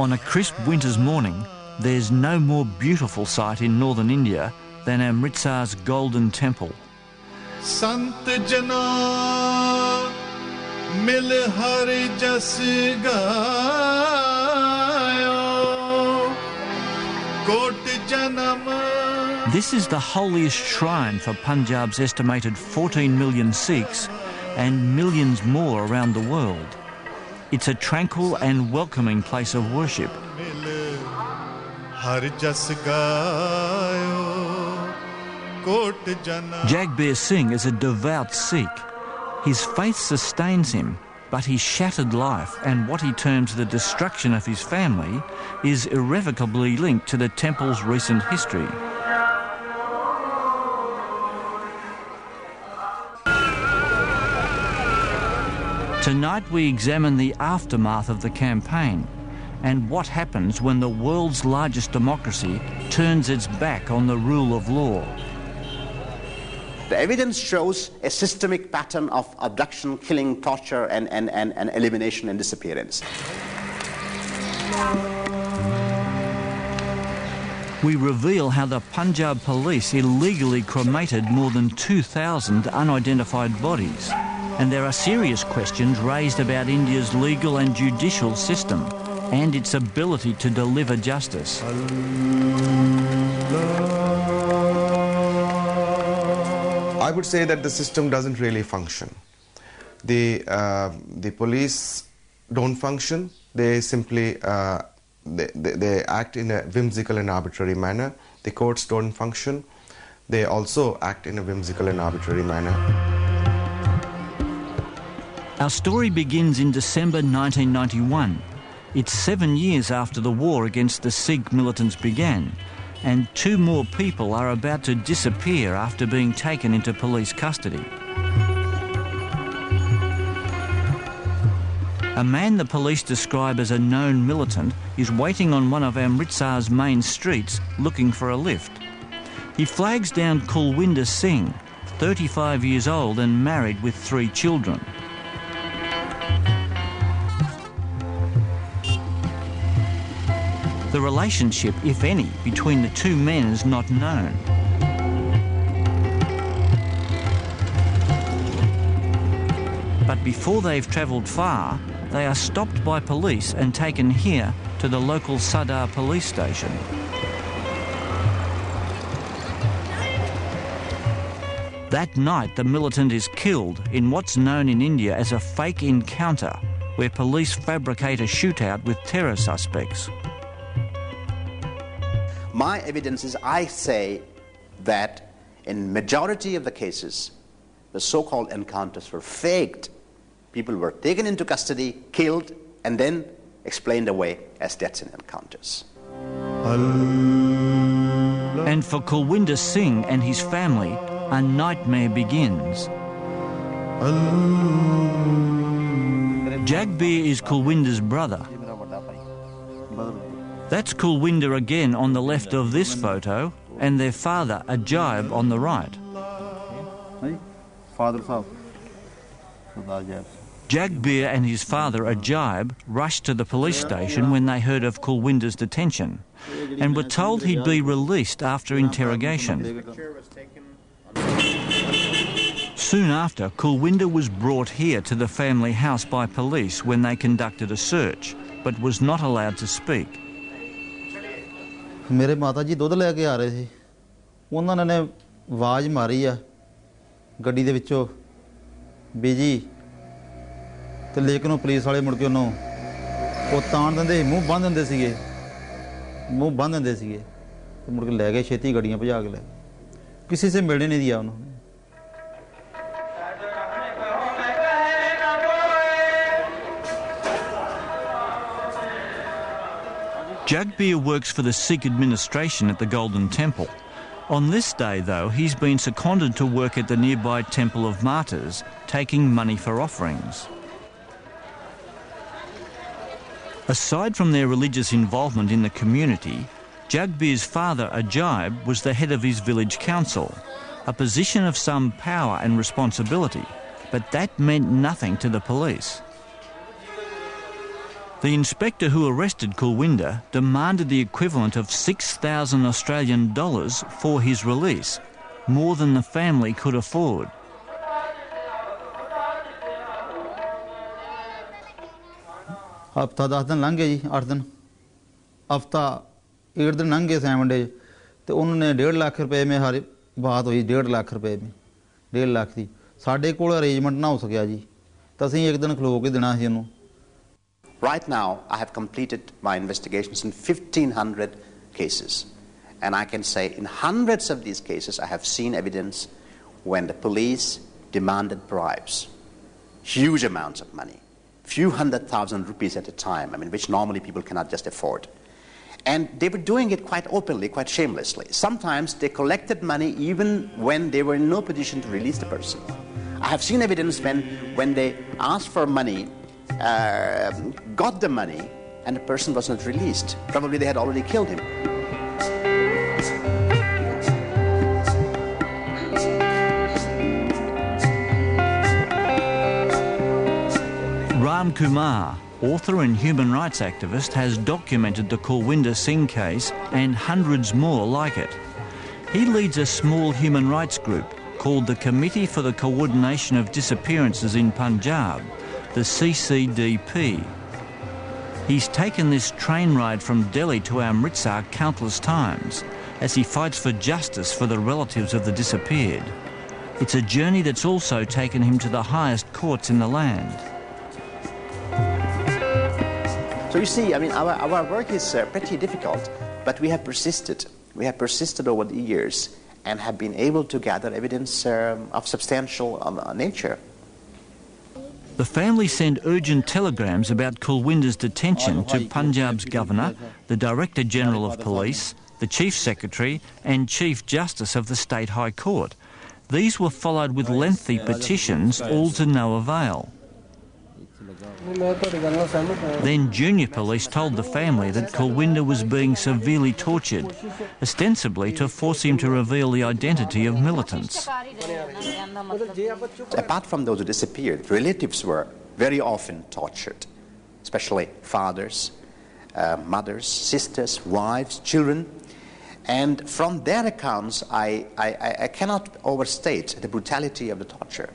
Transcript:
On a crisp winter's morning, there's no more beautiful sight in northern India than Amritsar's Golden Temple. Sant jana mil har jas gayo kot janam. This is the holiest shrine for Punjab's estimated 14 million Sikhs and millions more around the world. It's a tranquil and welcoming place of worship. Jagbir Singh is a devout Sikh. His faith sustains him, but his shattered life and what he terms the destruction of his family is irrevocably linked to the temple's recent history. Tonight we examine the aftermath of the campaign and what happens when the world's largest democracy turns its back on the rule of law. The evidence shows a systemic pattern of abduction, killing, torture and elimination and disappearance. We reveal how the Punjab police illegally cremated more than 2,000 unidentified bodies. And there are serious questions raised about India's legal and judicial system and its ability to deliver justice. I would say that the system doesn't really function. The police don't function. They simply they act in a whimsical and arbitrary manner. The courts don't function. They also act in a whimsical and arbitrary manner. Our story begins in December 1991. It's 7 years after the war against the Sikh militants began, and 2 more people are about to disappear after being taken into police custody. A man the police describe as a known militant is waiting on one of Amritsar's main streets looking for a lift. He flags down Kulwinder Singh, 35 years old and married with 3 children. The relationship, if any, between the 2 men is not known. But before they've travelled far, they are stopped by police and taken here to the local Sadar police station. That night, the militant is killed in what's known in India as a fake encounter, where police fabricate a shootout with terror suspects. My evidence is, I say that in majority of the cases, the so-called encounters were faked. People were taken into custody, killed, and then explained away as deaths in encounters. And for Kulwinder Singh and his family, a nightmare begins. Jagbir is Kulwinder's brother. That's Kulwinder again on the left of this photo, and their father, Ajib, on the right. Jagbir and his father, Ajib, rushed to the police station when they heard of Kulwinder's detention and were told he'd be released after interrogation. Soon after, Kulwinder was brought here to the family house by police when they conducted a search, but was not allowed to speak. ਮੇਰੇ ਮਾਤਾ ਜੀ ਦੁੱਧ ਲੈ ਕੇ ਆ ਰਹੇ ਸੀ ਉਹਨਾਂ ਨੇ ਆਵਾਜ਼ ਮਾਰੀ ਆ ਗੱਡੀ ਦੇ ਵਿੱਚੋਂ ਬੀਜੀ ਤੇ ਲੇਕਿਨ ਉਹ ਪੁਲਿਸ ਵਾਲੇ ਮੁੜ ਕੇ ਉਹਨੂੰ ਉਹ ਤਾਣ ਦਿੰਦੇ ਮੂੰਹ ਬੰਨ ਦਿੰਦੇ ਸੀਗੇ ਤੇ ਮੁੜ ਕੇ ਲੈ ਗਏ ਛੇਤੀ ਗੱਡੀਆਂ ਭਜਾ ਕੇ ਲੈ ਕਿਸੇ ਸੇ ਮਿਲਣੇ ਨਹੀਂ ਦਿਆ ਉਹਨਾਂ Jagbir works for the Sikh administration at the Golden Temple. On this day, though, he's been seconded to work at the nearby Temple of Martyrs, taking money for offerings. Aside from their religious involvement in the community, Jagbir's father, Ajib, was the head of his village council, a position of some power and responsibility, but that meant nothing to the police. The inspector who arrested Kulwinder demanded the equivalent of $6,000 Australian dollars for his release, more than the family could afford. ਹਫ਼ਤਾ 10 ਦਿਨ ਲੰਘ ਗਏ ਜੀ 8 ਦਿਨ ਹਫ਼ਤਾ 8 ਦਿਨ ਲੰਘ ਗਏ 7 days ਤੇ ਉਹਨਾਂ ਨੇ 1.5 ਲੱਖ ਰੁਪਏ ਮੇ ਹਾਰੇ ਬਾਤ ਹੋਈ 1.5 ਲੱਖ ਰੁਪਏ ਮੇ 1.5 ਲੱਖ ਦੀ ਸਾਡੇ ਕੋਲ ਅਰੇਂਜਮੈਂਟ ਨਾ ਹੋ ਸਕਿਆ ਜੀ ਤਾਂ ਅਸੀਂ ਇੱਕ ਦਿਨ ਖਲੋ ਕੇ ਦੇਣਾ ਸੀ ਉਹਨੂੰ Right now, I have completed my investigations in 1,500 cases. And I can say in hundreds of these cases, I have seen evidence when the police demanded bribes, huge amounts of money, few 100,000 rupees at a time, which normally people cannot just afford. And they were doing it quite openly, quite shamelessly. Sometimes they collected money even when they were in no position to release the person. I have seen evidence when they asked for money, got the money, and the person was not released. Probably they had already killed him. Naryan Kumar, author and human rights activist, has documented the Kulwinder Singh case and hundreds more like it. He leads a small human rights group called the Committee for the Coordination of Disappearances in Punjab, the CCDP. He's taken this train ride from Delhi to Amritsar countless times as he fights for justice for the relatives of the disappeared. It's a journey that's also taken him to the highest courts in the land. So you see, our work is pretty difficult, but we have persisted. We have persisted over the years and have been able to gather evidence of substantial nature. The family sent urgent telegrams about Kulwinder's detention to Punjab's Governor, the Director General of Police, the Chief Secretary and Chief Justice of the State High Court. These were followed with lengthy petitions, all to no avail. Then junior police told the family that Kulwinder was being severely tortured, ostensibly to force him to reveal the identity of militants. Apart from those who disappeared, relatives were very often tortured, especially fathers, mothers, sisters, wives, children. And from their accounts, I cannot overstate the brutality of the torture.